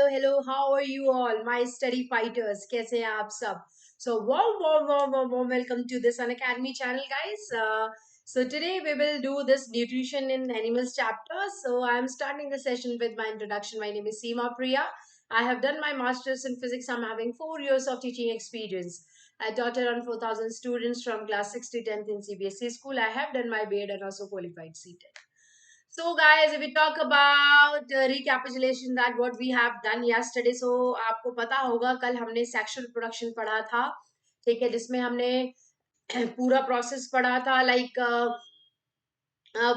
hello. How are you all, my study fighters? कैसे हैं आप सब? So warm welcome to this Unacademy channel, guys. So today we will do this nutrition in animals chapter. So I'm starting the session with my introduction. My name is Seema Priya. I have done my master's in physics. I'm having 4 years of teaching experience. I taught around 4,000 students from class 6 to 10th in CBSE school. I have done my BEd and also qualified CTEC. So guys, if we talk about recapitulation that what we have done yesterday, so आपको पता होगा कल हमने sexual reproduction पढ़ा था, ठीक है, जिसमें हमने पूरा प्रोसेस पढ़ा था, लाइक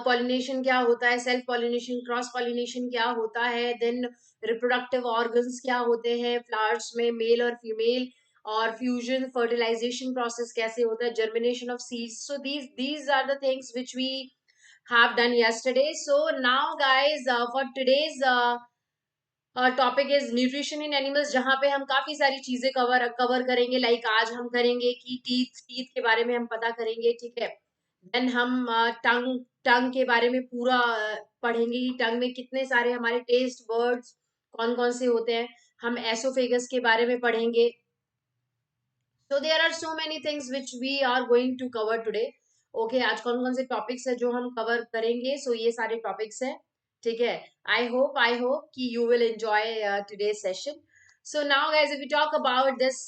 पॉलिनेशन क्या होता है, सेल्फ पॉलिनेशन, क्रॉस पॉलिनेशन क्या होता है, देन रिप्रोडक्टिव ऑर्गन्स क्या होते हैं फ्लावर्स में, मेल और फीमेल, और फ्यूजन फर्टिलाइजेशन प्रोसेस कैसे होता है, germination of seeds. So these are the things which we have done yesterday. So now guys, for today's topic is nutrition in animals, जहाँ पे हम काफी सारी चीजें कवर करेंगे. लाइक आज हम करेंगे कि टीथ के बारे में हम पता करेंगे, ठीक है. देन हम टंग के बारे में पूरा पढ़ेंगे कि टंग में कितने सारे हमारे टेस्ट बर्ड्स कौन कौन से होते हैं. हम एसोफेगस के बारे में पढ़ेंगे. So there are so many things which we are going to cover today. Okay, आज कौन कौन से टॉपिक्स है जो हम कवर करेंगे. So ये सारे टॉपिक्स है, ठीक है. I hope कि you will enjoy today's session. So now guys, if we talk about this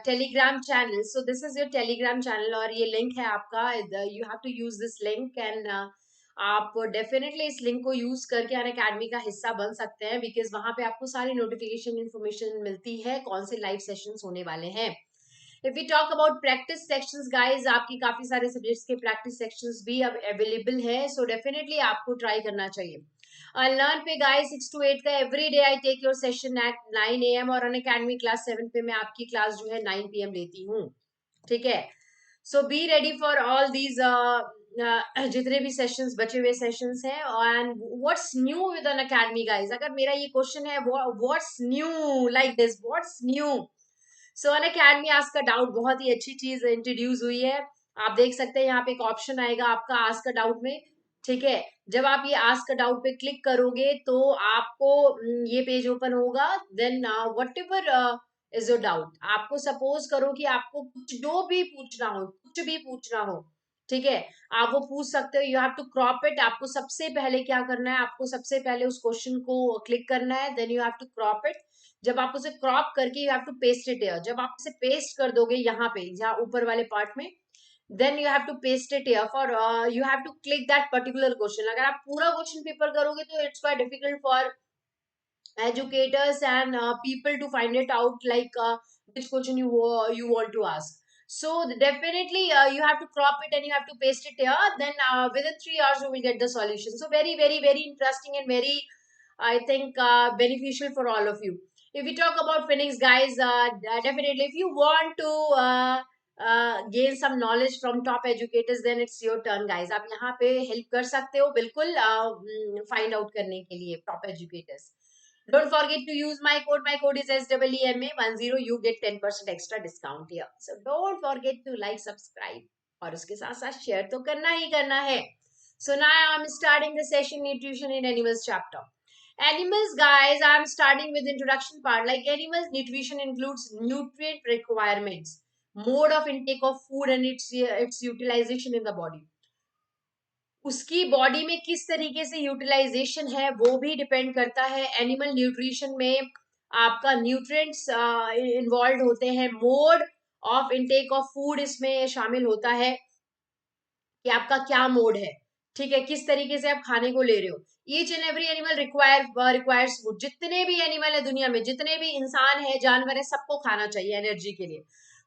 Telegram channel, so this is your Telegram channel और ये link है आपका. You have to use this link and आप definitely इस link को use करके Unacademy का हिस्सा बन सकते हैं, बिकॉज वहां पे आपको सारी नोटिफिकेशन इन्फॉर्मेशन मिलती है कौन से लाइव सेशंस होने वाले हैं. If we talk about practice sections guys, आपकी काफी सारे सब्जेक्ट्स के प्रैक्टिस सेक्शंस भी अब अवेलेबल है. सो डेफिनेटली आपको ट्राई करना चाहिए. लर्न पे गाइस 6 to 8 का every day I take your session at 9 AM और अनअकैडमी क्लास 7 पे मैं आपकी क्लास जो है 9 PM लेती हूँ, ठीक है. So be ready for all these जितने भी सेशंस बचे हुए सेशंस हैं. And what's new with Unacademy guys, अगर मेरा ये क्वेश्चन है what's new, like this, what's new. So Unacademy ask a doubt, बहुत ही अच्छी चीज इंट्रोड्यूस हुई है. आप देख सकते हैं यहाँ पे एक ऑप्शन आएगा आपका आस्क अ डाउट में, ठीक है. जब आप ये आस्क अ डाउट पे क्लिक करोगे तो आपको ये पेज ओपन होगा. Then whatever is your doubt, आपको सपोज करो कि आपको कुछ जो भी पूछना हो, कुछ भी पूछना हो, ठीक है, आप वो पूछ सकते हो. You have to crop it. आपको सबसे पहले क्या करना है, आपको सबसे पहले उस क्वेश्चन को क्लिक करना है. Then you have to crop it. जब आप उसे क्रॉप करके you have to paste it here. जब आप उसे पेस्ट कर दोगे यहाँ पे, जहाँ ऊपर वाले पार्ट में, then you have to paste it here for you have to click that particular question. अगर आप पूरा क्वेश्चन पेपर करोगे तो it's quite difficult for educators and people to find it out, like which question you want to ask. So definitely you have to crop it and you have to paste it here. Then within 3 hours you will get the solution. So very interesting and very, I think, beneficial for all of you. If we talk about Phoenix guys, definitely if you want to gain some knowledge from top educators, then it's your turn guys. आप यहाँ पे help कर सकते हो बिल्कुल find out करने के लिए top educators. Don't forget to use my code. My code is SEEMA10. You get 10% extra discount here. So don't forget to like, subscribe और उसके साथ साथ share तो करना ही करना है. So now I'm starting the session nutrition in animals chapter. Animals guys, I'm starting with introduction part. Like animals nutrition includes nutrient requirements, mode of intake of food and its utilization in the body. उसकी body में किस तरीके से utilisation है वो भी depend करता है. एनिमल न्यूट्रिशन में आपका न्यूट्रिएंट्स इन्वॉल्व होते हैं. Mode of intake of food इसमें शामिल होता है कि आपका क्या मोड है, ठीक है, किस तरीके से आप खाने को ले रहे हो. Each and every animal requires food. जितने भी एनिमल है दुनिया में, जितने भी इंसान है, जानवर है, सबको खाना चाहिए एनर्जी के लिए.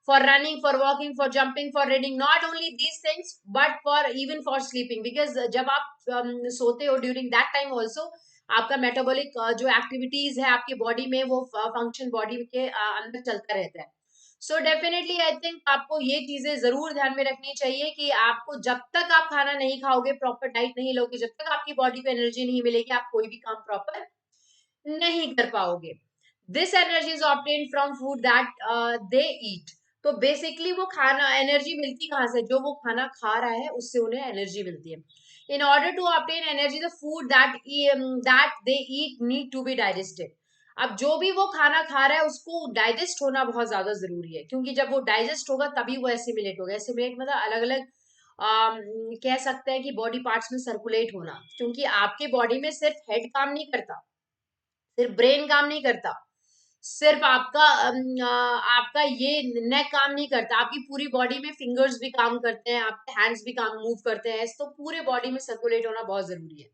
For running, for walking, for jumping, for reading. Not only these things, but for even for sleeping. Because जब आप सोते हो during that time also, आपका मेटाबॉलिक जो एक्टिविटीज है आपकी बॉडी में वो फंक्शन बॉडी के अंदर चलता रहता है. सो डेफिनेटली आई थिंक आपको ये चीजें जरूर ध्यान में रखनी चाहिए कि आपको जब तक आप खाना नहीं खाओगे, प्रॉपर डाइट नहीं लोगे, जब तक आपकी बॉडी को एनर्जी नहीं मिलेगी, आप कोई भी काम प्रॉपर नहीं कर पाओगे. This energy is obtained from food that they eat. तो बेसिकली वो खाना एनर्जी मिलती कहाँ से, जो वो खाना खा रहा है उससे उन्हें एनर्जी मिलती है. In order to obtain energy the food that they eat need to be digested. अब जो भी वो खाना खा रहा है उसको डाइजेस्ट होना बहुत ज्यादा जरूरी है, क्योंकि जब वो डाइजेस्ट होगा तभी वो एसिमिलेट होगा। एसिमिलेट मतलब अलग अलग कह सकते हैं कि बॉडी पार्ट्स में सर्कुलेट होना, क्योंकि आपके बॉडी में सिर्फ हेड काम नहीं करता, सिर्फ ब्रेन काम नहीं करता, सिर्फ आपका ये नेक काम नहीं करता, आपकी पूरी बॉडी में फिंगर्स भी काम करते हैं, आपके हैंड्स भी काम मूव करते हैं, तो पूरे बॉडी में सर्कुलेट होना बहुत जरूरी है।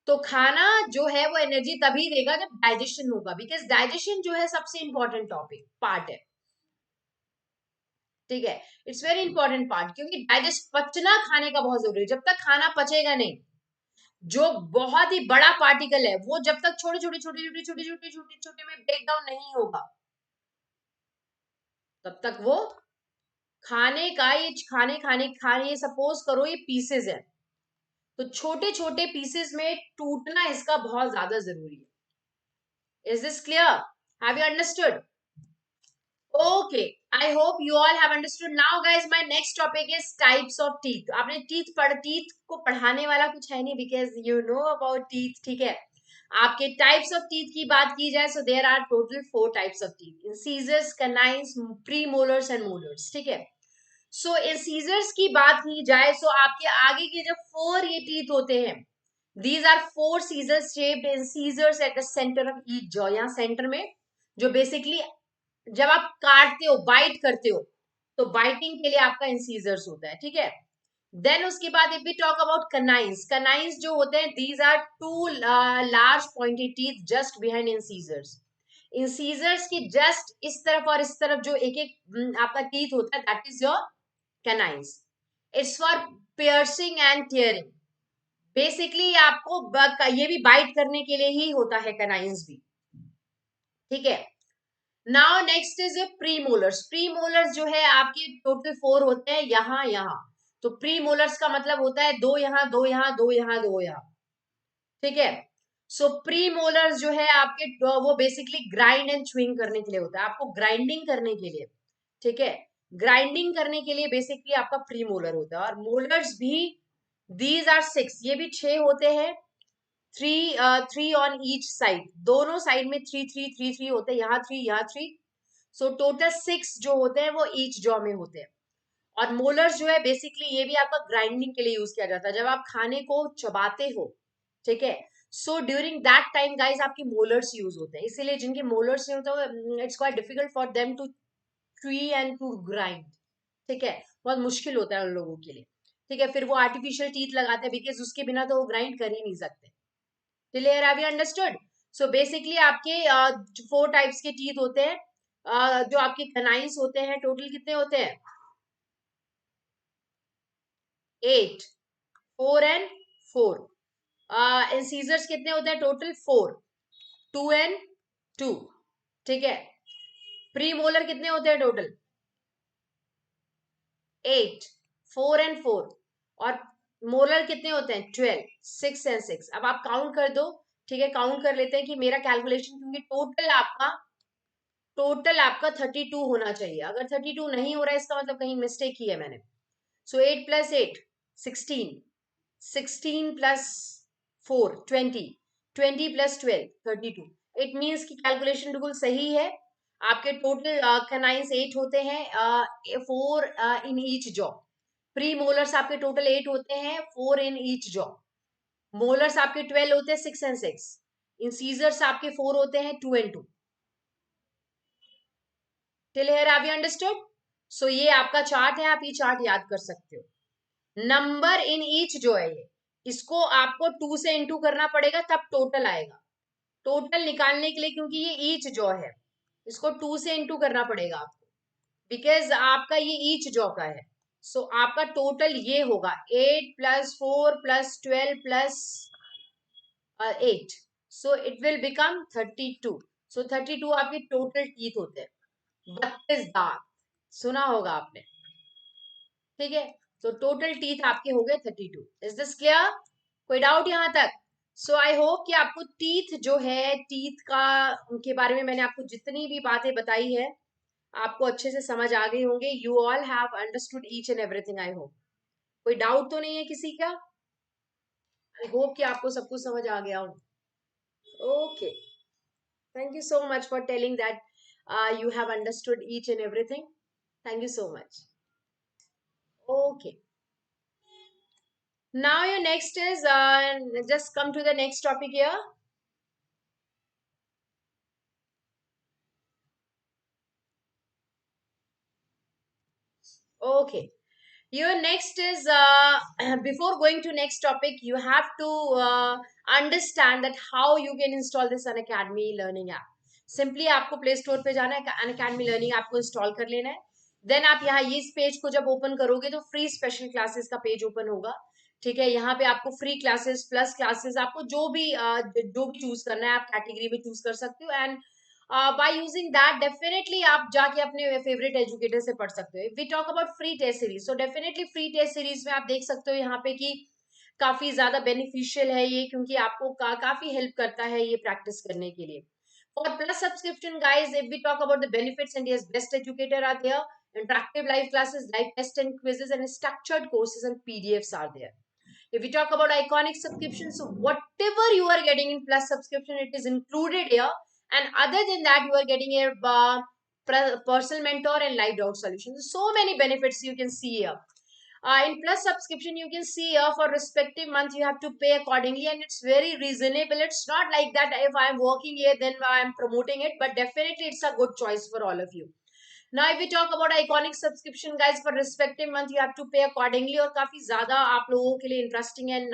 तो खाना जो है वो एनर्जी तभी देगा जब डाइजेशन होगा, बिकॉज डाइजेशन जो है सबसे इंपॉर्टेंट टॉपिक पार्ट है, ठीक है। इट्स वेरी इंपॉर्टेंट पार्ट, क्योंकि डाइजेस्ट पचना खाने का बहुत जरूरी है। जब तक खाना पचेगा नहीं, जो बहुत ही बड़ा पार्टिकल है वो जब तक छोटे छोटे छोटे छोटे छोटे छोटे छोटे छोटे में ब्रेक डाउन नहीं होगा, तब तक वो खाने का ये खाने खाने खाने ये सपोज करो ये पीसेस है, तो छोटे छोटे पीसेस में टूटना इसका बहुत ज्यादा जरूरी है। Is this clear? Have you understood? Okay, I hope you all have understood. Now, guys, my next topic is types of teeth. आपने teeth को पढ़ाने वाला कुछ है नहीं, because you know about teeth, ठीक है। आपके types of teeth की बात की जाए, so there are total 4 types of teeth: incisors, canines, premolars and molars, ठीक है। So incisors की बात की जाए, so आपके आगे के जो 4 ये teeth होते हैं, these are 4 scissor shaped incisors at the center of each jaw. यहाँ center में जो बेसिकली जब आप काटते हो, बाइट करते हो, तो बाइटिंग के लिए आपका इंसीजर्स होता है, ठीक है। देन उसके बाद if we talk about canines, canines जो होते हैं, these are two large pointed teeth just behind incisors. Incisors की जस्ट इस तरफ और इस तरफ जो एक एक आपका टीथ होता है, that is your canines. It's for piercing and tearing. Basically आपको ये भी बाइट करने के लिए ही होता है कनाइंस भी, ठीक है। Now next is premolars. Premolars जो है आपके टोटल 4 होते हैं, यहाँ यहाँ। तो प्रीमोलर्स का मतलब होता है 2 यहाँ, 2 यहाँ, 2 यहाँ, 2 यहाँ, ठीक है। सो प्रीमोलर्स जो है आपके वो बेसिकली ग्राइंड एंड च्युइंग करने के लिए होता है, आपको ग्राइंडिंग करने के लिए, ठीक है। ग्राइंडिंग करने के लिए बेसिकली आपका प्रीमोलर होता है। और मोलर्स भी, दीज आर 6, ये भी 6 होते हैं। 3 ऑन ईच साइड, दोनों साइड में 3 होते हैं, यहाँ 3 यहाँ 3। सो टोटल 6 जो होते हैं वो ईच जॉ में होते हैं। और मोलर्स जो है बेसिकली ये भी आपका ग्राइंडिंग के लिए यूज किया जाता है, जब आप खाने को चबाते हो, ठीक है। So during that time guys आपकी मोलर्स यूज होते हैं, इसीलिए जिनके मोलर्स नहीं होते it's quite difficult for them to chew and to grind, ठीक है। बहुत मुश्किल होता है उन लोगों के लिए, ठीक है। फिर वो आर्टिफिशियल टीथ लगाते हैं, बिकॉज उसके बिना तो वो ग्राइंड कर ही नहीं सकते। Clear? Have you understood? So basically आपके 4 टाइप्स के टीथ होते हैं। जो आपके कनाइंस होते हैं, टोटल कितने होते हैं? 8, 4 एंड 4। इंसीजर्स कितने होते हैं? टोटल 4, 2 एंड 2, ठीक है। प्री मोलर कितने होते हैं? Total 8, 4 and 4। और मोलर कितने होते हैं? 12, 6 एंड 6। अब आप काउंट कर दो, ठीक है। काउंट कर लेते हैं कि मेरा कैलकुलेशन, क्योंकि टोटल आपका 32 होना चाहिए। अगर 32 नहीं हो रहा है इसका मतलब कहीं मिस्टेक ही है मैंने। सो 8 plus 8 16, 16 plus 4 20, 20 plus 12 32। It means की कैलकुलेशन बिल्कुल सही है। आपके टोटल कनाइंस 8 होते हैं, 4 in each jaw. Pre molars आपके टोटल 8 होते हैं, 4 इन ईच जॉ। मोलर्स आपके 12 होते हैं, 6 एंड 6। इंसीजर्स आपके 4 होते हैं, 2 and 2। Till here have you understood? So ये आपका चार्ट है, आप ये चार्ट याद कर सकते हो। नंबर इन ईच जो है ये, इसको आपको 2 से इंटू करना पड़ेगा तब टोटल आएगा। टोटल निकालने के लिए, क्योंकि ये ईच जॉ है, इसको 2 से इंटू करना पड़ेगा आपको, बिकॉज आपका ये ईच जॉ का है। सो आपका टोटल ये होगा 8 plus 4 plus 12 plus 8। So it will become 32। सो 32 आपके टोटल टीथ होते हैं, 32 दांत, सुना होगा आपने, ठीक है। तो टोटल टीथ आपके हो गए 32। Is this clear? कोई डाउट यहां तक? सो आई होप कि आपको टीथ जो है, टीथ का उनके बारे में मैंने आपको जितनी भी बातें बताई है आपको अच्छे से समझ आ गई होंगे। You all have understood each and everything, I hope. कोई डाउट तो नहीं है किसी का? आई होप कि आपको सब कुछ समझ आ गया हो। Okay, Thank you so much for telling that you have understood each and everything. Thank you so much. Okay. Now your next is just come to the next topic here. Okay. Your next is before going to next topic, you have to understand that how you can install this Unacademy learning app. Simply आपको play store पे जाना है, Unacademy learning app को install कर लेना है. Then आप यहाँ ये इस पेज को जब ओपन करोगे तो फ्री स्पेशल क्लासेस का पेज ओपन होगा. ठीक है, यहाँ पे आपको फ्री क्लासेस प्लस क्लासेस आपको जो भी चूज करना है आप कैटेगरी में चूज कर सकते हो. And by using that definitely आप जाके अपने फेवरेट एजुकेटर से पढ़ सकते हो. We talk about free test series, so definitely free test series में आप देख सकते हो यहाँ पे कि काफी ज्यादा बेनिफिशियल है ये, क्योंकि आपको काफी हेल्प करता है ये प्रैक्टिस करने के लिए. For plus subscription, guys, if we talk about the benefits, and yes, best educator are there, interactive live classes, live tests and quizzes, and structured courses and PDFs are there. If we talk about iconic subscription, so whatever you are getting in plus subscription, it is included here. And other than that, you are getting a personal mentor and live doubt solutions. So many benefits you can see here. In plus subscription, you can see here for respective month you have to pay accordingly, and it's very reasonable. It's not like that if I am working here then I am promoting it, but definitely it's a good choice for all of you. Now if we talk about iconic subscription, guys, for respective month you have to pay accordingly, और काफी ज्यादा आप लोगों के लिए interesting and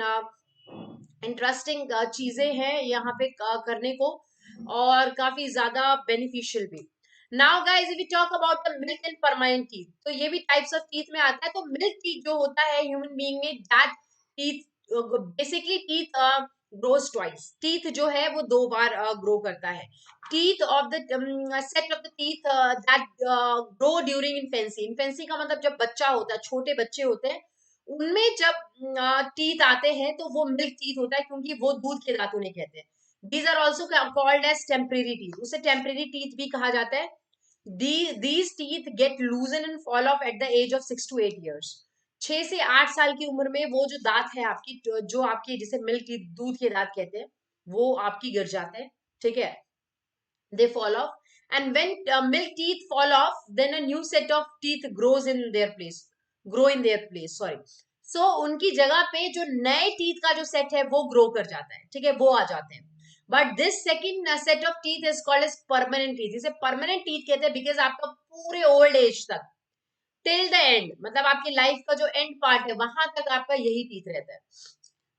interesting चीजें हैं यहाँ पे करने को, और काफी ज्यादा बेनिफिशियल भी. Now guys if we talk about the milk and permanent teeth, तो ये भी टाइप्स ऑफ टीथ में आता है. तो मिल्क टीथ जो होता है ह्यूमन बीइंग में, that teeth basically teeth grows twice. Teeth जो है वो दो बार ग्रो करता है. Teeth of the set of the teeth that grow during infancy. Infancy का मतलब जब बच्चा होता है, छोटे बच्चे होते हैं, उनमें जब टीथ आते हैं तो वो मिल्क टीथ होता है, क्योंकि वो दूध के दांत उन्हें कहते हैं. These are also called as temporary teeth. उसे टेम्परेरी टीथ भी कहा जाता है. These teeth get loosen and fall off at the age of 6 to 8 years. 6 से 8 साल की उम्र में वो जो दांत है आपकी, जो आपकी जिसे मिल्क टीथ दूध के दांत कहते हैं, वो आपकी गिर जाते हैं. ठीक है, they fall off. And when milk teeth fall off, then a new set of teeth grow in their place, sorry. So उनकी जगह पे जो नए टीथ का जो सेट है वो ग्रो कर जाता है. ठीक है, वो आ जाते हैं. But this second set of teeth is called as permanent teeth. इसे परमानेंट टीथ कहते हैं बिकॉज आपका पूरे ओल्ड एज तक, टिल द एंड, मतलब आपकी लाइफ का जो एंड पार्ट है वहां तक आपका यही टीथ रहता है.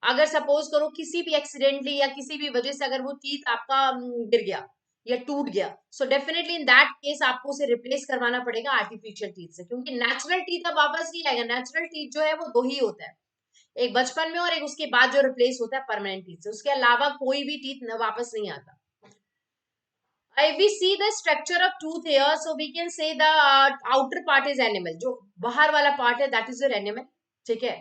अगर सपोज करो किसी भी एक्सीडेंटली या किसी भी वजह से अगर वो टीथ आपका गिर गया या टूट गया, so definitely in that case आपको उसे रिप्लेस करवाना पड़ेगा आर्टिफिशियल टीथ से, क्योंकि नेचुरल टीथ अब वापस नहीं आएगा. नेचुरल टीथ जो है वो दो ही होता है, एक बचपन में और एक उसके बाद जो रिप्लेस होता है परमानेंट टीथ से. उसके अलावा कोई भी टीथ वापस नहीं आता. If we see the structure of tooth here, so we can say the outer part is enamel. जो बाहर वाला पार्ट है that is your enamel. ठीक है,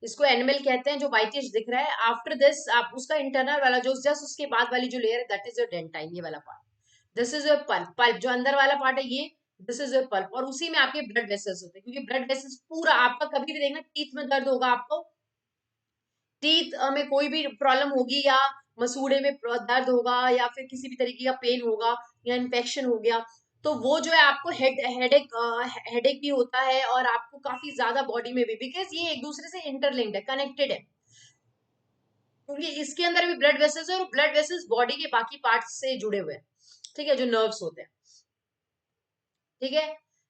इसको एनिमल कहते हैं, जो व्हाइटिश दिख रहा है. आफ्टर दिस आप उसका इंटरनल वाला जो जस्ट उसके बाद वाली जो लेयर है दैट इज योर डेंटाइन, ये वाला part. This is your pulp. Pulp जो अंदर वाला पार्ट है ये, दिस इज योर पल्प. और उसी में आपके ब्लड वेसल्स होते हैं, क्योंकि ब्लड वेसल्स पूरा आपका, कभी भी देखना टीथ में दर्द होगा आपको, टीथ में कोई भी प्रॉब्लम होगी या मसूड़े में दर्द होगा या फिर किसी भी तरीके का पेन होगा या इन्फेक्शन हो गया, तो वो जो है आपको हेडेक भी होता है, और आपको काफी ज्यादा बॉडी में भी, बिकॉज ये एक दूसरे से इंटरलिंक्ड है, कनेक्टेड है, क्योंकि इसके अंदर भी ब्लड वेसल्स है और ब्लड वेसल्स बॉडी के बाकी पार्ट्स से जुड़े हुए हैं. ठीक है, जो नर्व्स होते हैं. ठीक है,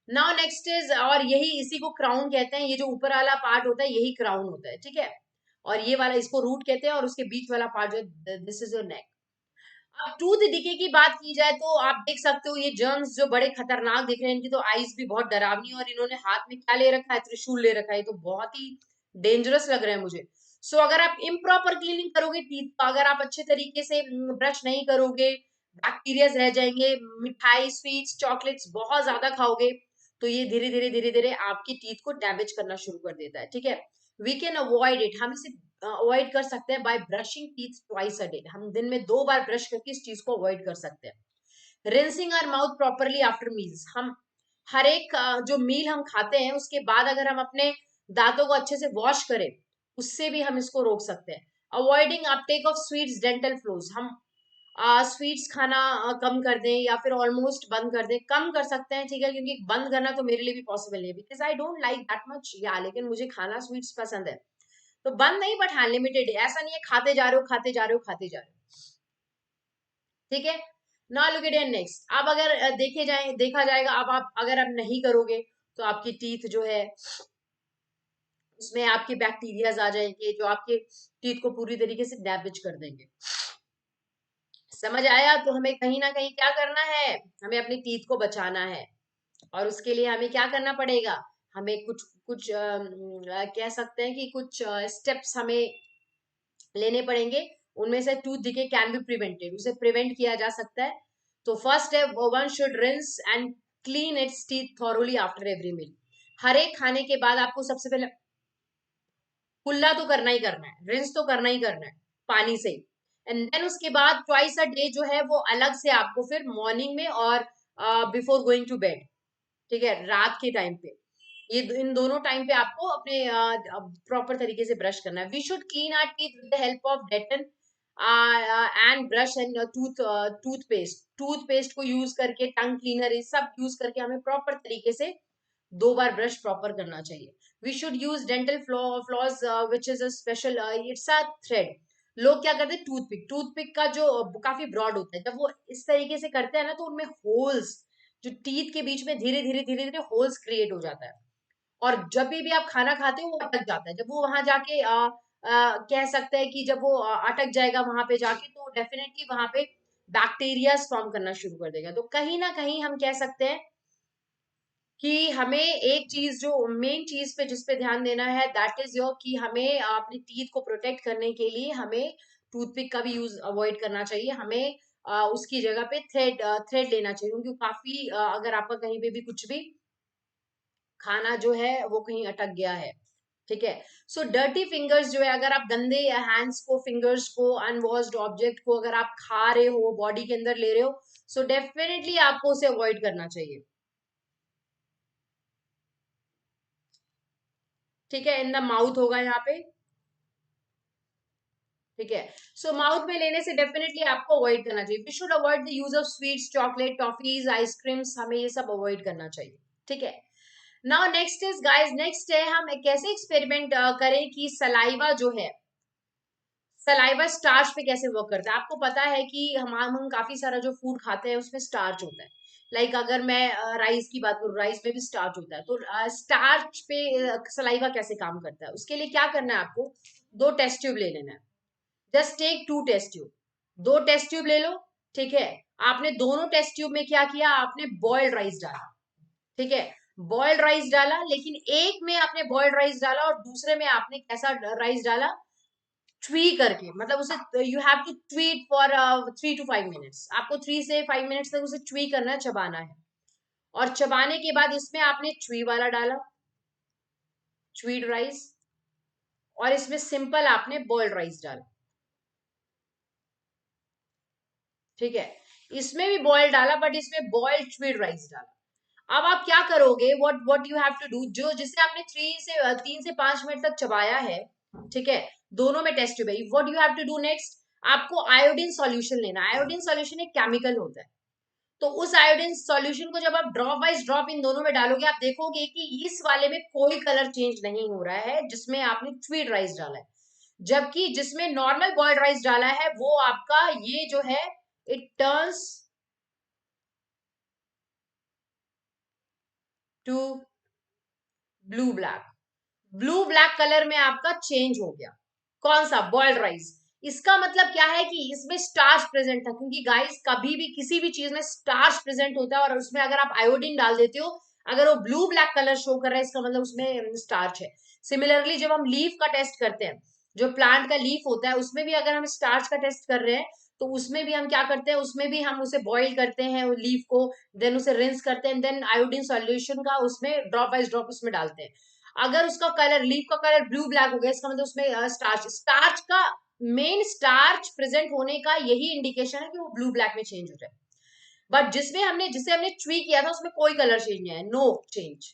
नाउ नेक्स्ट इज, और यही इसी को क्राउन कहते हैं. ये जो ऊपर वाला पार्ट होता है यही क्राउन होता है. ठीक है, और ये वाला इसको रूट कहते हैं, और उसके बीच वाला पार्ट जो दिस इज योर नेक. अब टूथ डिके की बात की जाए तो आप देख सकते हो ये जर्म्स जो बड़े खतरनाक दिख रहे हैं, इनकी तो आईज भी बहुत डरावनी, और इन्होंने हाथ में क्या ले रखा है, त्रिशूल ले रखा है. तो बहुत ही डेंजरस लग रहा है मुझे. सो अगर आप इम्प्रॉपर क्लीनिंग करोगे टीथ का, अगर आप अच्छे तरीके से ब्रश नहीं करोगे, बैक्टीरियाज रह जाएंगे, मिठाई स्वीट्स चॉकलेट्स बहुत ज्यादा खाओगे, तो ये धीरे धीरे आपकी टीथ को डैमेज करना शुरू कर देता है. ठीक है, वी कैन अवॉइड इट. हम इसे अवॉइड कर सकते हैं by brushing teeth twice a day. हम दिन में 2 बार ब्रश करके इस चीज को अवॉइड कर सकते हैं. Rinsing our mouth properly after meals. हम हर एक जो मील हम खाते हैं उसके बाद अगर हम अपने दांतों को अच्छे से वॉश करें, उससे भी हम इसको रोक सकते हैं. Avoiding Uptake of sweets dental flows. हम स्वीट्स खाना कम कर दें या फिर ऑलमोस्ट बंद कर दें, कम कर सकते हैं, ठीक है, क्योंकि बंद करना तो मेरे लिए भी पॉसिबल नहीं है, because I don't like that much या, लेकिन मुझे खाना स्वीट्स पसंद है, तो बंद नहीं, बट हाँ लिमिटेड है, ऐसा नहीं है खाते जा रहे हो खाते जा रहे हो खाते जा रहे हो, ठीक है। नाउ लुक एट नेक्स्ट, अब अगर देखा जाएगा, अब आप अगर आप नहीं करोगे तो आपकी टीथ जो है उसमें आपके बैक्टीरियाज आ जाएंगे जो आपके टीथ को पूरी तरीके से डैमेज कर देंगे। समझ आया? तो हमें कहीं ना कहीं क्या करना है, हमें अपनी टीथ को बचाना है, और उसके लिए हमें क्या करना पड़ेगा, हमें कुछ कुछ कह सकते हैं कि कुछ स्टेप्स हमें लेने पड़ेंगे। उनमें से tooth decay can be prevented, उसे प्रिवेंट किया जा सकता है। तो first step, one should rinse and clean its teeth thoroughly after every meal. हर एक खाने के बाद आपको सबसे पहले कुल्ला तो करना ही करना है, रिंस तो करना ही करना है पानी से, एंड देन उसके बाद ट्वाइस अ डे जो है वो अलग से आपको फिर मॉर्निंग में और बिफोर गोइंग टू बेड, ठीक है, रात के टाइम पे, ये इन दोनों टाइम पे आपको अपने प्रॉपर तरीके से ब्रश करना है। We should clean our teeth with the help of datun and brush and toothpaste को यूज करके, टंग क्लीनर, ये सब यूज करके हमें प्रॉपर तरीके से 2 बार ब्रश प्रॉपर करना चाहिए। We should use dental floss which is a special, it's a thread. लोग क्या करते हैं, टूथपिक का जो काफी ब्रॉड होता है, जब वो इस तरीके से करते हैं ना तो उनमें होल्स, जो टीथ के बीच में धीरे धीरे होल्स क्रिएट हो जाता है, और जब भी आप खाना खाते हो वो अटक जाता है, जब वो वहां जाके कह सकते हैं कि जब वो अटक जाएगा वहां पे जाके, तो डेफिनेटली वहां पे बैक्टीरिया फॉर्म करना शुरू कर देगा। तो कहीं ना कहीं हम कह सकते हैं कि हमें एक चीज, जो मेन चीज पे जिस पे ध्यान देना है, दैट इज योर, कि हमें अपनी टीथ को प्रोटेक्ट करने के लिए हमें टूथपिक का भी यूज अवॉइड करना चाहिए। हमें उसकी जगह पे थ्रेड लेना चाहिए, क्योंकि काफी अगर आपका कहीं पे भी कुछ भी खाना जो है वो कहीं अटक गया है, ठीक है। सो डर्टी फिंगर्स जो है, अगर आप गंदे हैंड्स को, फिंगर्स को, अनवॉश्ड ऑब्जेक्ट को अगर आप खा रहे हो, बॉडी के अंदर ले रहे हो, सो डेफिनेटली आपको उसे अवॉइड करना चाहिए, ठीक है। इन द माउथ होगा यहाँ पे, ठीक है। सो माउथ में लेने से डेफिनेटली आपको अवॉइड करना चाहिए। We should avoid the use of sweets, chocolate, toffees, ice creams, हमें ये सब अवॉइड करना चाहिए, ठीक है। Now next is guys, next है हम कैसे एक्सपेरिमेंट करें कि सलाइवा जो है, सलाइवा स्टार्च पे कैसे वर्क करता है। आपको पता है कि हम काफी सारा जो फूड खाते हैं उसमें स्टार्च होता है। लाइक अगर मैं राइस की बात करूँ, राइस में भी स्टार्च होता है, तो स्टार्च पे सलाइवा कैसे काम करता है, उसके लिए क्या करना है, आपको 2 टेस्ट ट्यूब ले लेना है। Just take 2 test tube, 2 test tube ले लो, ठीक है। आपने दोनों टेस्ट ट्यूब में क्या किया, आपने बॉइल्ड राइस डाला, ठीक है, बॉइल्ड राइस डाला, लेकिन एक में आपने बॉइल्ड राइस डाला और दूसरे में आपने कैसा राइस डाला, ट्वी करके, मतलब उसे you have to tweet for 3 to 5 minutes, आपको 3 से 5 मिनट्स तक उसे ट्वी करना है, चबाना है, और चबाने के बाद इसमें आपने ट्वी वाला डाला, ट्वीड राइस, और इसमें सिंपल आपने बॉइल्ड राइस डाला, ठीक है। इसमें भी बॉइल्ड डाला, बट इसमें बॉइल्ड ट्वीड राइस डाला। अब आप क्या करोगे, what you have to do, जो जिसे आपने 3 से 5 मिनट तक चबाया है, ठीक है, दोनों में टेस्ट ट्यूब है, what you have to do next, आपको आयोडीन सॉल्यूशन लेना है। आयोडीन सॉल्यूशन एक केमिकल होता है, तो उस आयोडीन सॉल्यूशन को जब आप ड्रॉप वाइज ड्रॉप इन दोनों में डालोगे, आप देखोगे कि इस वाले में कोई कलर चेंज नहीं हो रहा है जिसमें आपने ट्वीड राइस डाला है, जबकि जिसमें नॉर्मल बॉइल्ड राइस डाला है वो आपका ये जो है, it turns to blue black, blue black colour में आपका चेंज हो गया। कौन सा, बॉइल्ड राइस। इसका मतलब क्या है कि इसमें स्टार्च प्रेजेंट था, क्योंकि गाइस कभी भी किसी भी चीज में स्टार्च प्रेजेंट होता है, और उसमें अगर आप आयोडीन डाल देते हो, अगर वो ब्लू ब्लैक कलर शो कर रहा है, इसका मतलब उसमें स्टार्च है। सिमिलरली जब हम लीफ का टेस्ट करते हैं, जो प्लांट का लीफ होता है, उसमें भी अगर हम स्टार्च का टेस्ट कर रहे हैं, तो उसमें भी हम क्या करते हैं, उसमें भी हम उसे बॉइल करते हैं लीफ को, देन उसे रिंस करते हैं, देन आयोडीन सॉल्यूशन का उसमें ड्रॉप बाई ड्रॉप उसमें डालते हैं। अगर उसका कलर, लीफ का कलर ब्लू ब्लैक हो गया, इसका मतलब उसमें स्टार्च, स्टार्च का मेन स्टार्च प्रेजेंट होने का यही इंडिकेशन है कि वो ब्लू ब्लैक में चेंज हो जाए। बट जिसे हमने च्वी किया था उसमें कोई कलर चेंज नहीं है, no change,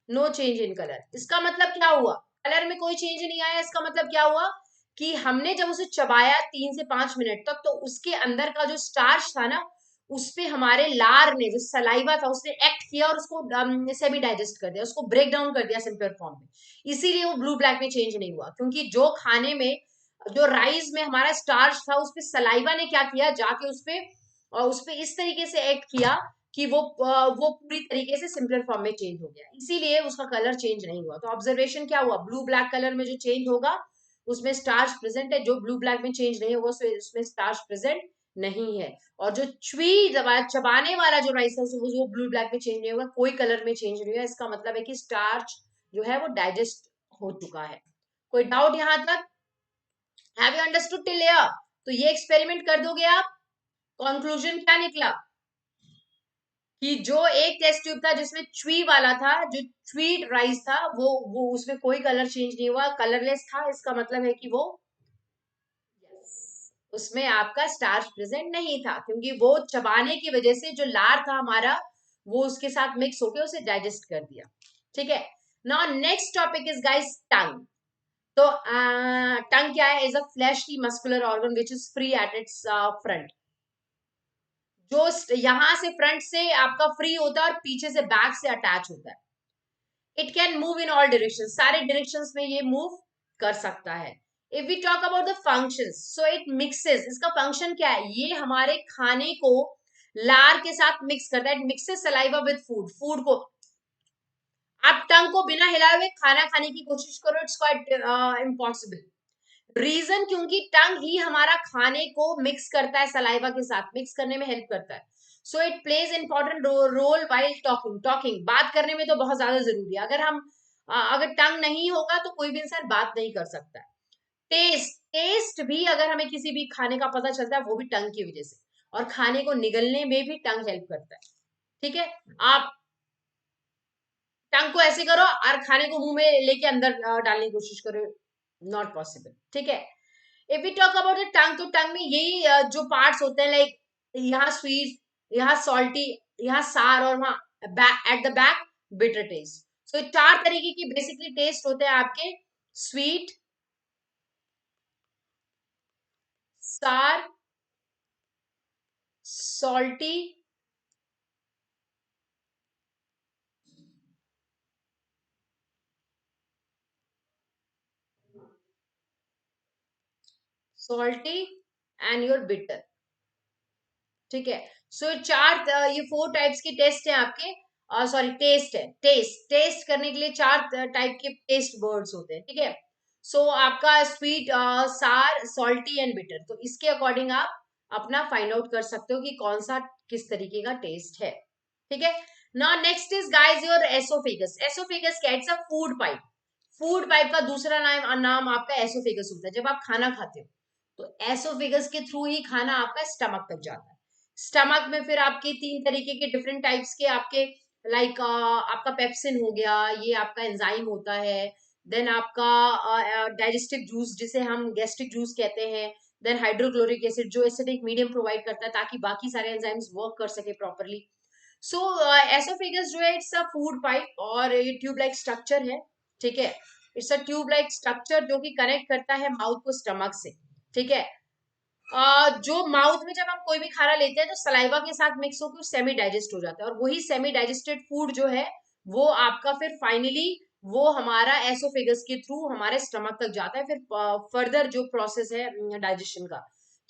no change in colour. इसका मतलब क्या हुआ, कलर में कोई चेंज नहीं आया, इसका मतलब क्या हुआ कि हमने जब उसे चबाया 3 से 5 मिनट तक, तो उसके अंदर का जो स्टार्च था ना, उस पे हमारे लार ने, जो सलाइवा था, उसने एक्ट किया और उसको सेमी डाइजेस्ट कर दिया, उसको ब्रेक डाउन कर दिया सिंपल फॉर्म में। इसीलिए वो ब्लू ब्लैक में चेंज नहीं हुआ, क्योंकि जो खाने में, जो राइस में हमारा स्टार्च था, उस पे सलाइवा ने क्या किया, जाके उस पे इस तरीके से एक्ट किया कि वो पूरी तरीके से सिंपल फॉर्म में चेंज हो गया, इसीलिए उसका कलर चेंज नहीं हुआ। तो ऑब्जर्वेशन क्या हुआ, ब्लू ब्लैक कलर में जो चेंज होगा उसमें स्टार्च प्रेजेंट है, जो ब्लू ब्लैक में चेंज नहीं होगा उसमें स्टार्च प्रेजेंट नहीं है। और जो चबाने वाला जो राइस है वो ब्लू ब्लैक में चेंज नहीं होगा, कोई कलर में चेंज नहीं होगा, इसका मतलब है कि स्टार्च जो है वो डाइजेस्ट हो चुका है। कोई डाउट यहां तक? Have you understood till here? तो ये एक्सपेरिमेंट कर दोगे आप। कंक्लूजन क्या निकला कि जो एक टेस्ट ट्यूब था जिसमें च्वी वाला था, जो च्वी राइस था, वो उसमें कोई कलर चेंज नहीं हुआ, कलरलेस था, इसका मतलब है कि वो उसमें आपका स्टार्च प्रेजेंट नहीं था, क्योंकि वो चबाने की वजह से जो लार था हमारा, वो उसके साथ मिक्स होकर उसे डाइजेस्ट कर दिया। ठीक है। Now next topic is guys tongue. तो टंग क्या है? Is a fleshy muscular organ which is free at its front. जो यहां से फ्रंट से आपका फ्री होता है और पीछे से बैक से अटैच होता है। It can move in all direction, सारे डायरेक्शंस में ये मूव कर सकता है। If we talk about the functions, so it mixes, इसका फंक्शन क्या है, ये हमारे खाने को लार के साथ मिक्स करता है। It mixes saliva with food, food को, आप टंग को बिना हिलाए हुए खाना खाने की कोशिश करो, इट्स क्वाइट इम्पॉसिबल। रीजन, क्योंकि टंग ही हमारा खाने को मिक्स करता है, सलाइवा के साथ मिक्स करने में हेल्प करता है। So it plays important role while talking, बात करने में तो बहुत ज्यादा जरूरी है। अगर टंग नहीं होगा तो कोई भी इंसान बात नहीं कर सकता है। टेस्ट भी, अगर हमें किसी भी खाने का पता चलता है, वो भी टंग की वजह से, और खाने को निगलने में भी टंग हेल्प करता है। ठीक है। आप टंग को ऐसे करो और खाने को मुंह में लेके अंदर डालने की कोशिश करो, नॉट पॉसिबल। ठीक है। If we talk about the tongue, तो टंग में यही जो पार्ट्स होते हैं, लाइक यहाँ स्वीट, यहाँ सॉल्टी, यहाँ सार, और वहां at the back bitter taste. So 4 तरीके की बेसिकली टेस्ट होते हैं आपके, स्वीट, सार, salty, salty and your bitter. ठीक है। सो ये 4 टाइप्स के टेस्ट हैं आपके, सॉरी टेस्ट है, टेस्ट करने के लिए 4 टाइप के टेस्ट वर्ड्स होते हैं। ठीक है। सो आपका स्वीट, सार, सॉल्टी एंड बिटर, तो इसके अकॉर्डिंग आप अपना फाइंड आउट कर सकते हो कि कौन सा किस तरीके का टेस्ट है। ठीक है। Now next is guys your oesophagus. Oesophagus क्या? It's a food pipe. Food pipe का दूसरा नाम आपका एसोफेगस होता है। जब आप खाना खाते हो तो एसोफेगस के थ्रू ही खाना आपका स्टमक तक जाता है। स्टमक में फिर आपके 3 तरीके के डिफरेंट टाइप्स के आपके, लाइक आपका पेप्सिन हो गया, ये आपका एंजाइम होता है। देन आपका डाइजेस्टिव जूस, जिसे हम गैस्ट्रिक जूस कहते हैं। देन हाइड्रोक्लोरिक एसिड, जो एसिडिक मीडियम प्रोवाइड करता है ताकि बाकी सारे एंजाइम्स वर्क कर सके प्रॉपरली। सो एसोफेगस जो है, इट्स अ फूड पाइप, और ये ट्यूब लाइक स्ट्रक्चर है। ठीक है। It's a tube like structure जो कि कनेक्ट करता है माउथ को स्टमक से। ठीक है। जो माउथ में जब हम कोई भी खाना लेते हैं तो सलाइवा के साथ मिक्स होकर सेमी डाइजेस्ट हो जाता है, और वही सेमी डाइजेस्टेड फूड जो है वो आपका फिर फाइनली वो हमारा एसोफेगस के थ्रू हमारे स्टमक तक जाता है, फिर फर्दर जो प्रोसेस है डाइजेशन का।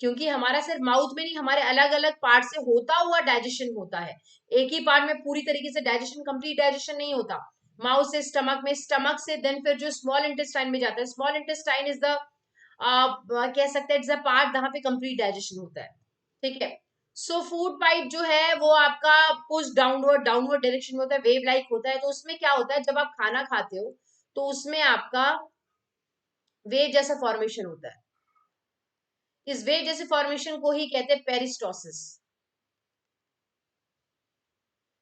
क्योंकि हमारा सिर्फ माउथ में नहीं, हमारे अलग अलग पार्ट से होता हुआ डाइजेशन होता है। एक ही पार्ट में पूरी तरीके से डाइजेशन, कंप्लीट डाइजेशन नहीं होता। माउथ से स्टमक में, स्टमक से देन फिर जो स्मॉल इंटेस्टाइन में जाता है। स्मॉल इंटेस्टाइन इज द, आप कह सकते हैं इट्स अ पार्ट जहां पे कंप्लीट डाइजेशन होता है। ठीक है। सो फूड पाइप जो है वो आपका पुश डाउनवर्ड, डायरेक्शन में होता है, वेव लाइक होता है। तो उसमें क्या होता है, जब आप खाना खाते हो तो उसमें आपका वेव जैसा फॉर्मेशन होता है। इस वेव जैसे फॉर्मेशन को ही कहते हैं पेरिस्टोसिस।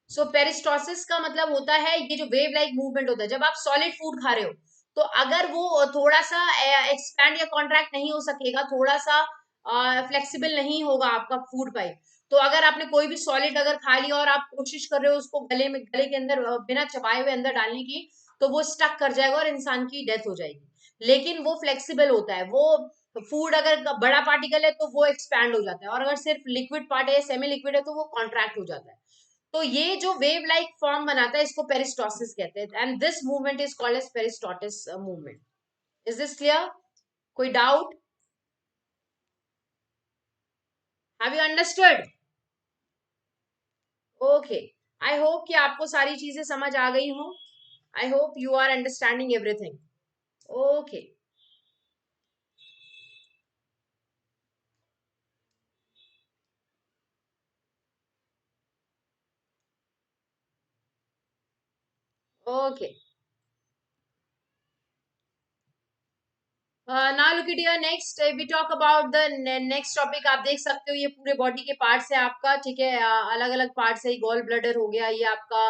सो पेरिस्टोसिस का मतलब होता है ये जो वेव लाइक मूवमेंट होता है। जब आप सॉलिड फूड खा रहे हो तो अगर वो थोड़ा सा एक्सपैंड या कॉन्ट्रैक्ट नहीं हो सकेगा, थोड़ा सा फ्लेक्सिबल नहीं होगा आपका फूड पाइप, तो अगर आपने कोई भी सॉलिड अगर खा लिया और आप कोशिश कर रहे हो उसको गले के अंदर बिना चबाए हुए अंदर डालने की, तो वो स्टक कर जाएगा और इंसान की डेथ हो जाएगी। लेकिन वो फ्लेक्सिबल होता है। वो फूड अगर बड़ा पार्टिकल है तो वो एक्सपैंड हो जाता है, और अगर सिर्फ लिक्विड पार्ट है, सेमी लिक्विड है, तो वो कॉन्ट्रैक्ट हो जाता है। तो ये जो वेव लाइक फॉर्म बनाता है इसको पेरिस्टोसिस कहते हैं, and this movement is called as peristalsis movement. Is this clear? कोई doubt? Have you understood? Okay, I hope कि आपको सारी चीजें समझ आ गई हो। I hope you are understanding everything. Okay, okay. Now look at your next, we talk about the next topic. आप देख सकते हो ये पूरे बॉडी के पार्ट्स है आपका, ठीक है, अलग अलग पार्ट्स है। गॉल ब्लडर हो गया ये आपका,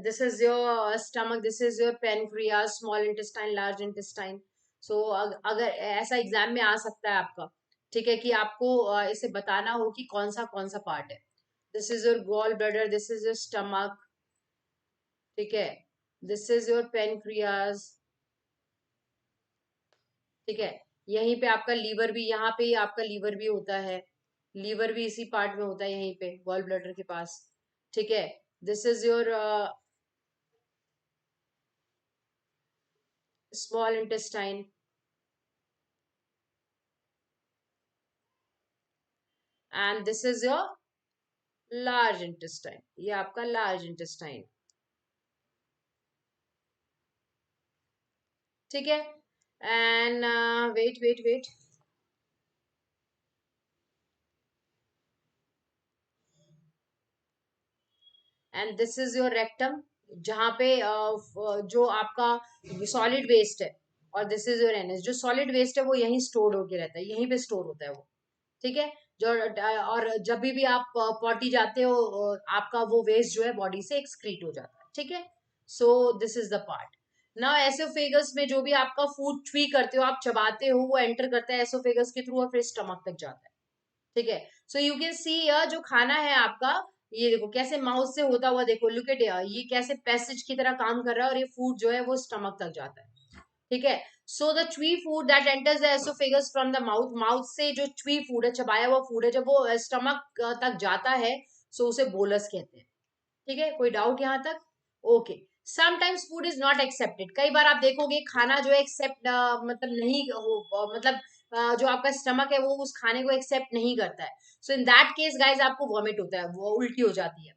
this is your stomach, this is your pancreas, small intestine, large intestine. So अगर ऐसा एग्जाम में आ सकता है आपका, ठीक है, कि आपको इसे बताना हो कि कौन सा पार्ट है। This is your gall bladder, this is your stomach, ठीक है, दिस इज योर पेनक्रियाज, ठीक है। यहीं पे आपका लीवर भी, यहाँ पे ही आपका लीवर भी होता है, लीवर भी इसी पार्ट में होता है, यहीं पे गॉल ब्लैडर के पास, ठीक है। This is your small intestine, and this is your large intestine, ये आपका लार्ज इंटेस्टाइन, ठीक है। And wait wait wait, and this is your rectum, जहाँ पे जो आपका सॉलिड वेस्ट है, और दिस इज योर एनएस, जो सॉलिड वेस्ट है वो यहीं स्टोर होके रहता है, यहीं पे स्टोर होता है वो, ठीक है। जो और जब भी आप पॉटी जाते हो, आपका वो वेस्ट जो है बॉडी से एक्सक्रीट हो जाता है, ठीक है। So this is the part. ना एसोफेगस में जो भी आपका फूड च्वी करते हो, आप चबाते हो, वो एंटर करता है एसोफेगस के थ्रू और फिर स्टमक तक जाता है, ठीक है। सो यू कैन सी जो खाना है आपका, ये देखो कैसे माउथ से होता हुआ, देखो लुक एट, ये कैसे पैसेज की तरह काम कर रहा है, और ये फूड जो है वो स्टमक तक जाता है, ठीक है। So the chew food that enters the oesophagus from the mouth, mouth से जो च्वी फूड है, चबाया हुआ फूड है, जब वो स्टमक तक जाता है, सो उसे बोलस कहते हैं, ठीक है। कोई डाउट यहाँ तक? Okay. Sometimes food is not accepted, कई बार आप देखोगे खाना जो है एक्सेप्ट मतलब नहीं हो, मतलब जो आपका स्टमक है वो उस खाने को एक्सेप्ट नहीं करता है। सो इन दैट केस गाइज आपको वॉमिट होता है, वो उल्टी हो जाती है,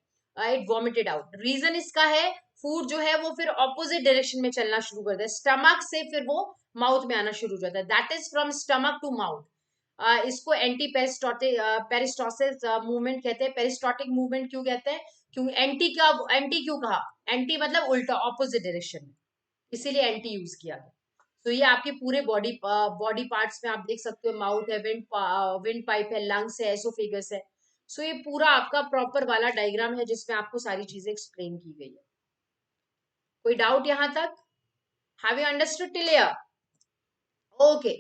इट वॉमिटेड आउट। रीजन इसका है, फूड जो है वो फिर ऑपोजिट डायरेक्शन में चलना शुरू करता है, स्टमक से फिर वो माउथ में आना शुरू हो जाता है, that is from stomach to mouth. इसको एंटी पेरिस्टोटिक पेरिस्टोसिस मूवमेंट कहते हैं। पेरिस्टोटिक मूवमेंट क्यों कहते हैं? क्यों एंटी, क्या एंटी क्यों कहा? एंटी मतलब उल्टा, ऑपोजिट डायरेक्शन में, इसीलिए एंटी यूज किया गया। तो ये आपके पूरे बॉडी पार्ट्स में आप देख सकते हो, माउथ है, विंड पाइप है, लंग्स है, एसोफेगस है। सो ये पूरा आपका प्रॉपर वाला डायग्राम है जिसमें आपको सारी चीजें एक्सप्लेन की गई है। कोई डाउट यहाँ तक? Have you understood till here? Okay.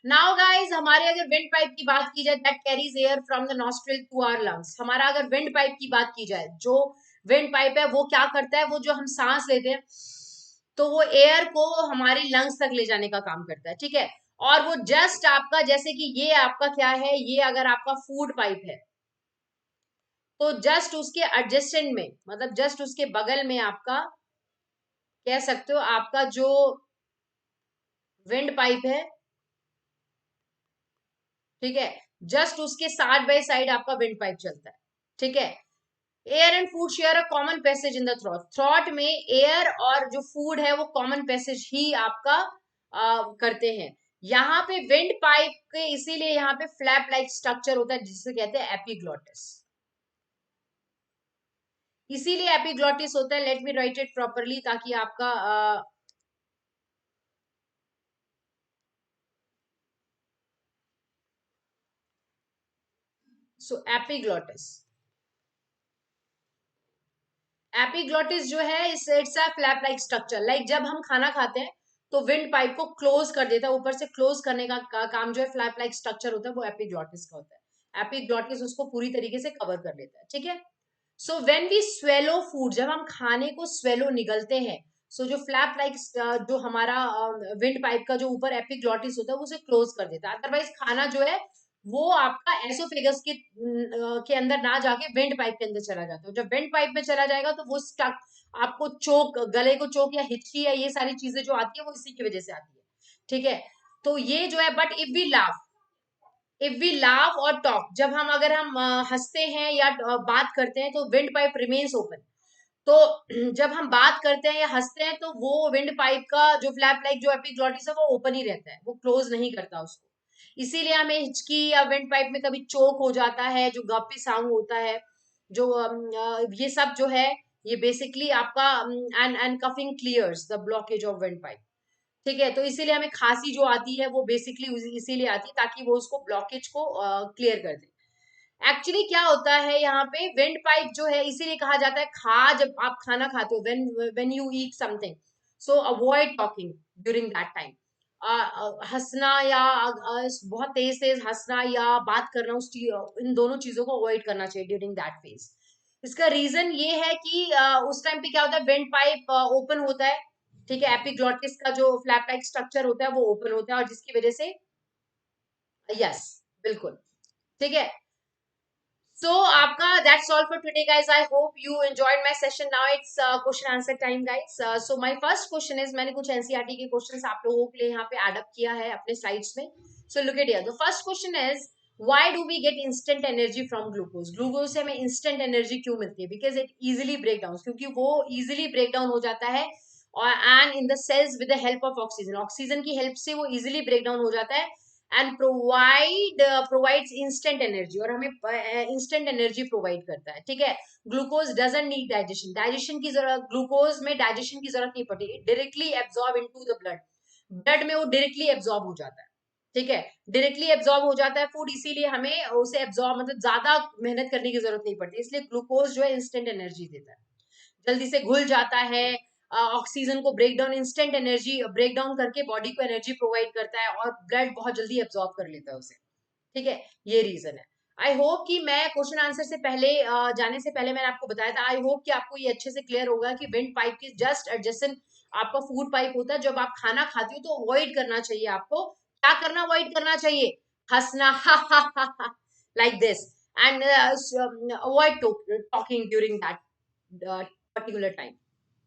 Now guys, हमारे अगर विंड पाइप की बात की जाए, that carries air from the nostril to our lungs. हमारा अगर विंड पाइप की बात की जाए, जो विंड पाइप है वो क्या करता है, वो जो हम सांस लेते हैं तो वो एयर को हमारी लंग्स तक ले जाने का काम करता है, ठीक है। और वो जस्ट आपका, जैसे कि ये आपका क्या है, ये अगर आपका फूड पाइप है, तो जस्ट उसके एडजेसेंट में, मतलब जस्ट उसके बगल में आपका, कह सकते हो आपका जो विंड पाइप है, ठीक है, जस्ट उसके साइड बाय साइड आपका विंड पाइप चलता है, ठीक है। Air and food share a common passage in the throat, throat में एयर और जो फूड है वो कॉमन पैसेज ही आपका करते हैं। यहाँ पे विंड पाइप के इसीलिए यहाँ पे फ्लैप लाइक स्ट्रक्चर होता है जिसे कहते हैं एपिग्लॉटिस, इसीलिए एपिग्लॉटिस होता है। Let me right it properly ताकि आपका सो एपिग्लॉटिस, एपिग्लॉटिस जो है it's a flap like structure, like जब हम खाना खाते हैं तो विंड पाइप को क्लोज कर देता है, ऊपर से क्लोज करने का काम जो है फ्लैप लाइक स्ट्रक्चर होता है, वो एपिग्लॉटिस का होता है। एपिग्लॉटिस उसको पूरी तरीके से कवर कर लेता है, ठीक है। So when we swallow food, जब हम खाने को स्वेलो निगलते हैं, सो जो फ्लैप लाइक जो हमारा विंड पाइप का जो ऊपर एपिग्लॉटिस होता है वो उसे क्लोज कर देता है, अदरवाइज खाना जो है वो आपका एसोफेगस के अंदर ना जाके विंड पाइप के अंदर चला जाता है। जब विंड पाइप में चला जाएगा तो वो स्टक, आपको चोक, गले को चोक या हिचकी या ये सारी चीजें जो आती है वो इसी की वजह से आती है, ठीक है। तो ये जो है, बट इफ वी लाफ और टॉक, जब हम अगर हम हंसते हैं या बात करते हैं तो विंड पाइप रिमेन्स ओपन। तो जब हम बात करते हैं या हंसते हैं तो वो विंड पाइप का जो फ्लैप लाइक जो एपिग्लॉटिस है वो ओपन ही रहता है, वो क्लोज नहीं करता उसको। इसीलिए हमें हिचकी या विंड पाइप में कभी चोक हो जाता है, जो गप्पी साउंड होता है, जो ये सब जो है, ये बेसिकली आपका and coughing clears the blockage of wind pipe, ठीक है। तो इसीलिए हमें खांसी जो आती है वो बेसिकली इसीलिए आती है ताकि वो उसको ब्लॉकेज को क्लियर कर दे। एक्चुअली क्या होता है यहाँ पे, विंड पाइप जो है इसीलिए कहा जाता है, जब आप खाना खाते हो, when you eat something, so avoid talking during that time. हंसना या बहुत तेज तेज हंसना या बात करना, इन दोनों चीजों को अवॉइड करना चाहिए ड्यूरिंग दैट फेज। इसका रीजन ये है कि उस टाइम पे क्या होता है, विंड पाइप ओपन होता है, ठीक है, एपिग्लॉटिस का जो फ्लैप लाइक स्ट्रक्चर होता है वो ओपन होता है, और जिसकी वजह से, यस, बिल्कुल, ठीक है। So, आपका that's all for today, guys. I hope you enjoyed my session. Now it's question answer time, guys. So my first question is, मैंने कुछ NCERT के questions आप लोगों के लिए यहाँ पे add up किया है अपने slides में. So look at here. The first question is, why do we get instant energy from glucose? Glucose से हमें instant energy क्यों मिलती है? Because it easily break down. क्योंकि वो easily break down हो जाता है, और and in the cells with the help of oxygen. Oxygen की help से वो easily break down हो जाता है एंड प्रोवाइड्स इंस्टेंट एनर्जी, और हमें इंस्टेंट एनर्जी प्रोवाइड करता है, ठीक है। Glucose doesn't need digestion, digestion की जरूरत, ग्लूकोज में डाइजेशन की जरूरत नहीं पड़ती, directly absorb into the blood, blood में वो डायरेक्टली एब्जॉर्ब हो जाता है, ठीक है, डायरेक्टली एब्जॉर्ब हो जाता है फूड, इसीलिए हमें उसे एब्जॉर्ब मतलब ज्यादा मेहनत करने की जरूरत नहीं पड़ती, इसलिए ग्लूकोज जो है इंस्टेंट एनर्जी देता है, जल्दी से घुल जाता है, ऑक्सीजन को break down, instant energy break down करके बॉडी को एनर्जी प्रोवाइड करता है, और ब्लड बहुत जल्दी एब्जॉर्ब कर लेता है उसे, ठीक है, ये रीजन है। आई होप कि मैं क्वेश्चन आंसर से पहले जाने से पहले मैंने आपको बताया था, आई होप कि आपको ये अच्छे से क्लियर होगा कि विंड पाइप की जस्ट एडजेसेंट आपका फूड पाइप होता है, जब आप खाना खाते हो तो अवॉइड करना चाहिए आपको, क्या करना अवॉइड करना चाहिए, हंसना, like this, and avoid talking during that particular time,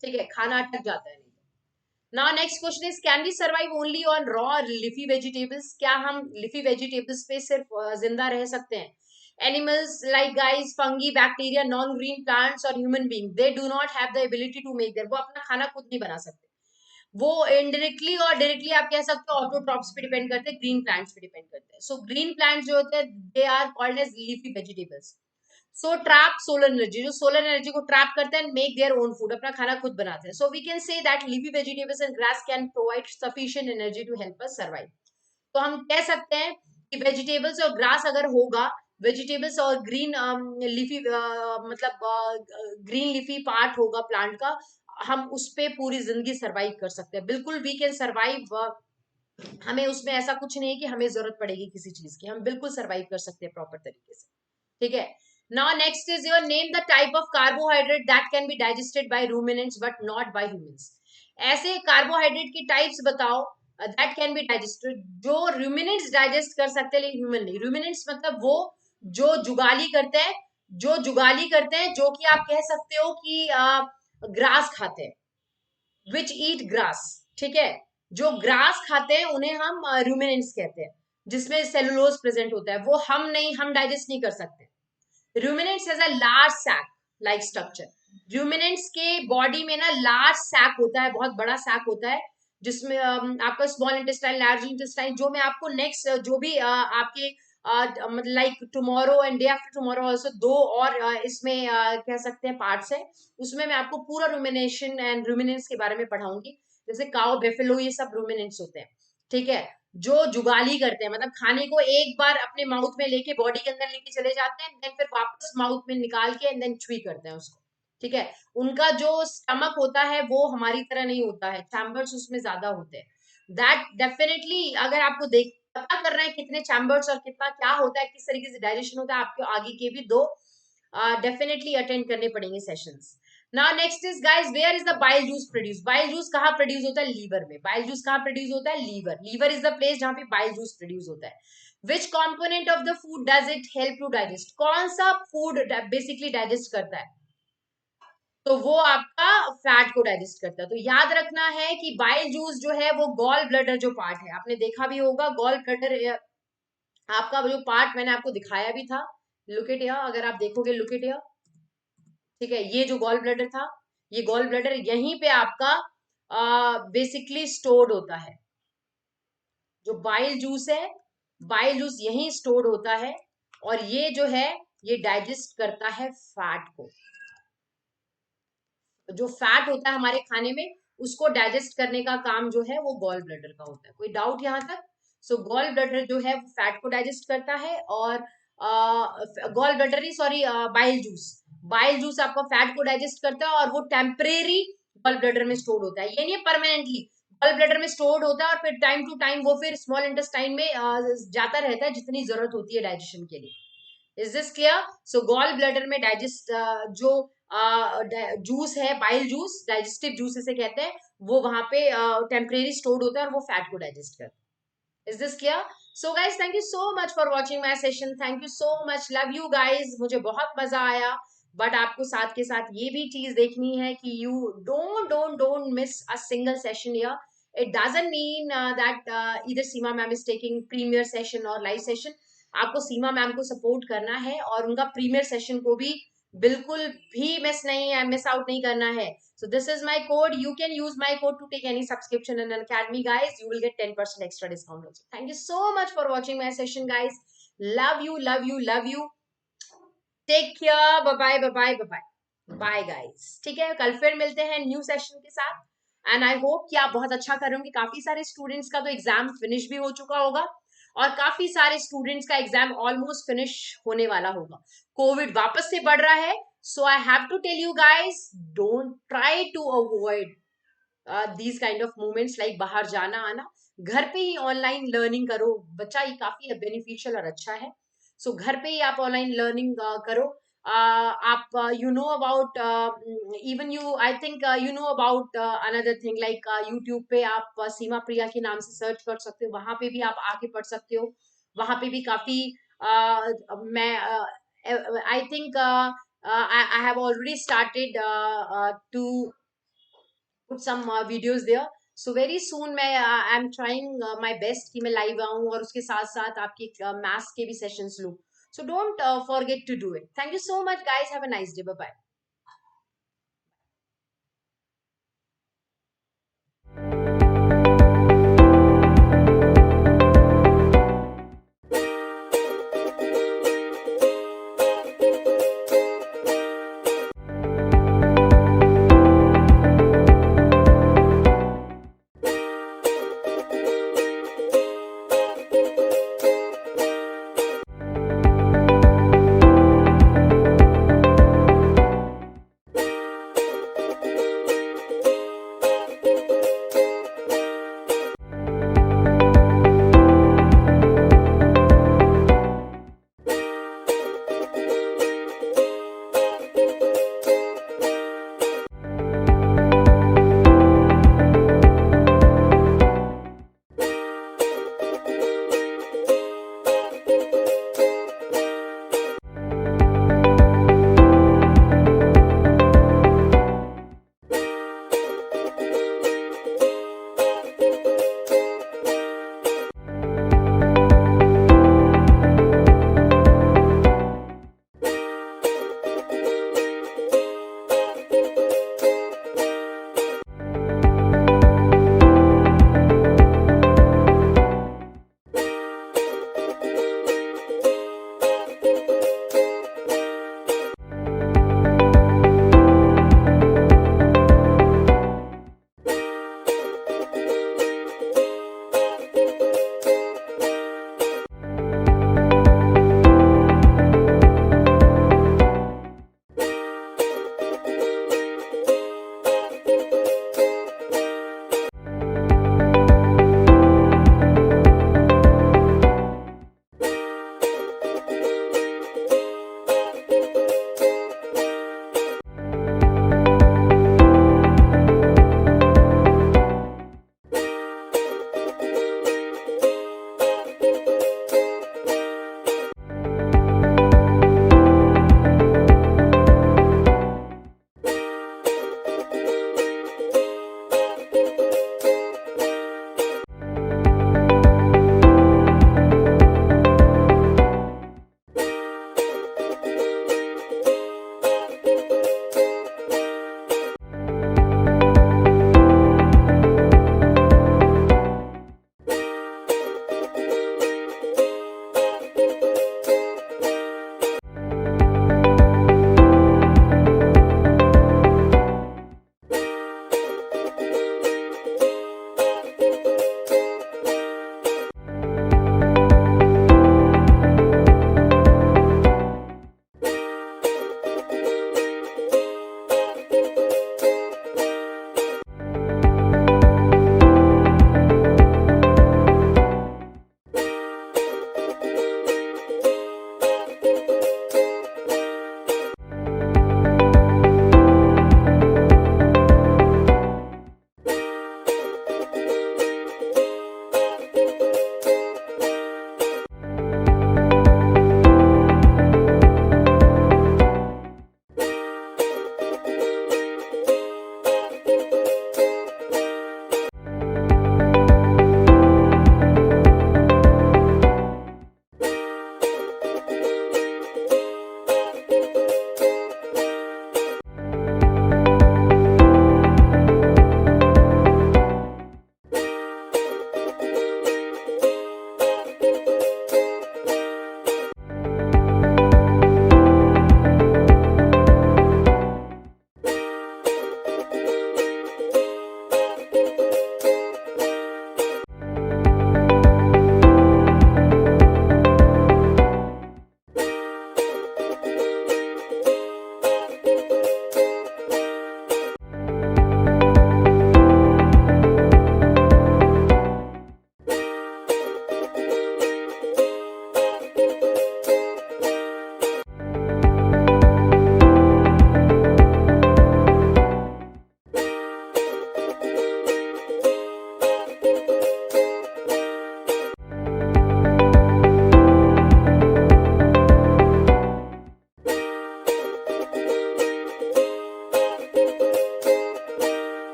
ठीक है, खाना अटक जाता है नहीं। Now next question is, can we survive only on raw leafy vegetables? क्या हम लिफी वेजिटेबल्स पे सिर्फ जिंदा रह सकते हैं? Animals like guys, fungi, bacteria, non green plants और human being, they do not have the ability to make their, वो अपना खाना खुद नहीं बना सकते, वो इनडायरेक्टली और डायरेक्टली आप कह सकते हो ऑटोट्रॉप्स पे डिपेंड करते हैं, ग्रीन प्लांट्स पे डिपेंड करते हैं। सो ग्रीन प्लांट्स जो होते हैं they are called as leafy vegetables. So trap solar energy, जो सोलर एनर्जी को ट्रैप करते हैं, मेक देयर ओन फूड, अपना खाना खुद बनाते हैं। So we can say that leafy vegetables and grass can provide sufficient energy to help us survive. तो हम कह सकते हैं कि वेजिटेबल्स और ग्रास अगर होगा, वेजिटेबल्स और ग्रीन लीफी मतलब ग्रीन लीफी पार्ट होगा प्लांट का, हम उस पे पूरी जिंदगी सरवाइव कर सकते हैं, बिल्कुल वी कैन सरवाइव। हमें उसमें ऐसा कुछ नहीं है कि हमें जरूरत पड़ेगी किसी चीज की, हम बिल्कुल सरवाइव कर सकते हैं प्रॉपर तरीके से, ठीक है। Now next is your, name the type of carbohydrate that can be digested by ruminants but not bye humans. ऐसे कार्बोहाइड्रेट की टाइप्स बताओ दैट कैन बी डाइजेस्टेड, जो रूमिनेंट्स डाइजेस्ट कर सकते हैं लेकिन ह्यूमन नहीं। रूमिनेंट्स मतलब वो जो जुगाली करते हैं, जो कि आप कह सकते हो कि ग्रास खाते हैं, विच ईट ग्रास, ठीक है, जो ग्रास खाते हैं उन्हें हम रूमिनेंट्स कहते हैं, जिसमें सेलुलोज प्रेजेंट होता है, वो हम नहीं, हम डाइजेस्ट नहीं कर सकते। Ruminants has a large sac like structure, ruminants के बॉडी में ना लार्ज सैक होता है, बहुत बड़ा सैक होता है, जिसमें आपका स्मॉल इंटेस्टाइन, लार्ज इंटेस्टाइन, जो मैं आपको नेक्स्ट जो भी आपके मतलब like tomorrow and day after tomorrow also, दो और इसमें कह सकते हैं पार्ट्स है, उसमें मैं आपको पूरा रूमिनेशन एंड रूमिनेंट्स के बारे में पढ़ाऊंगी, जैसे काउ, बेफेलो, ये सब रूमिनेंट्स होते हैं, ठीक है, जो जुगाली करते हैं, मतलब खाने को एक बार अपने माउथ में लेके बॉडी के अंदर लेके चले जाते हैं, देन फिर वापस माउथ में निकाल के एंड देन च्वी करते हैं उसको, ठीक है। उनका जो स्टमक होता है वो हमारी तरह नहीं होता है, चैम्बर्स उसमें ज्यादा होते हैं, दैट डेफिनेटली अगर आपको देख पता करना है कितने चैम्बर्स और कितना क्या होता है, किस तरीके से डाइजेशन होता है, आपको आगे के भी दो डेफिनेटली अटेंड करने पड़ेंगे sessions. Now next is guys, where is the bile juice produce? Bile juice कहाँ प्रोड्यूस होता है? लीवर में। बाइल जूस कहाँ प्रोड्यूस होता है? Liver. Liver is the place जहाँ पे बाइल जूस प्रोड्यूस होता है। Which component of the food does it help to digest? कौन सा फूड बेसिकली डाइजेस्ट करता है? तो वो आपका फैट को डाइजेस्ट करता है। तो याद रखना है कि बाइल जूस जो है वो गॉल ब्लडर जो पार्ट है, आपने देखा भी होगा गॉल ब्लडर आपका जो पार्ट मैंने आपको दिखाया भी था, लुक इट हियर, अगर आप देखोगे लुक इट हियर, ठीक है, ये जो गॉल ब्लडर था, ये गॉल ब्लडर यहीं पे आपका बेसिकली स्टोर्ड होता है। जो बाइल जूस है, बाइल जूस यहीं स्टोर्ड होता है, और ये जो है ये डाइजेस्ट करता है फैट को। जो फैट होता है हमारे खाने में, उसको डाइजेस्ट करने का काम जो है वो गॉल ब्लडर का होता है। कोई डाउट यहाँ तक? सो गॉल ब्लडर जो है वो फैट को डाइजेस्ट करता है, और गॉल ब्लडर ही sorry bile juice, bile juice आपका फैट को डाइजेस्ट करता है, और वो टेम्परेरी गॉल ब्लडर में स्टोर होता है, ये नहीं परमानेंटली गॉल ब्लडर में स्टोर्ड होता है, और फिर टाइम टू टाइम वो फिर स्मॉल इंटेस्टाइन में जाता रहता है जितनी जरूरत होती है डाइजेशन के लिए। Is this clear? So gall bladder में डाइजेस्ट जो जूस है, बाइल जूस, डाइजेस्टिव जूस इसे कहते हैं, वो वहां पे टेम्परेरी स्टोर्ड होता है और वो फैट को डाइजेस्ट करता है। Is this clear? So guys thank you so much for watching my session, thank you so much, love you guys, मुझे बहुत मजा आया। बट आपको साथ के साथ ये भी चीज देखनी है कि you don't miss a single session या इट डजंट मीन दैट इधर Seema ma'am is taking premier session और लाइव सेशन। आपको सीमा मैम को सपोर्ट करना है, और उनका प्रीमियर सेशन को भी बिल्कुल भी मिस आउट नहीं करना है। So this is my code. You can use my code to take any subscription in Academy, guys. You will get 10% extra discount also. Thank you so much for watching my session, guys. Love you, love you, love you. Take care. Bye bye, bye bye, bye bye. Bye guys, ठीक है, कल फिर मिलते हैं new session के साथ। And I hope कि आप बहुत अच्छा कर रहे होंगे। काफी सारे स्टूडेंट्स का तो एग्जाम फिनिश भी हो चुका होगा, और काफी सारे स्टूडेंट्स का एग्जाम ऑलमोस्ट फिनिश होने वाला होगा। कोविड वापस से बढ़ रहा है, so I have to tell you guys, don't try to avoid these kind of movements, like बाहर जाना आना। घर पे ही ऑनलाइन लर्निंग करो, बच्चा ये काफी बेनिफिशियल और अच्छा है। सो घर पे ही आप ऑनलाइन लर्निंग करो। आप you know about even you I think you know about another thing, like YouTube पे आप सीमा प्रिया के नाम से सर्च कर सकते हो, वहां पे भी आप आके पढ़ सकते हो। वहां पे भी काफी मैं I think I have already started to put some videos there. So very soon मैं I'm trying my best कि मैं live आऊँ और उसके साथ साथ आपके maths के भी sessions लूँ. So don't forget to do it. Thank you so much guys. Have a nice day. Bye bye.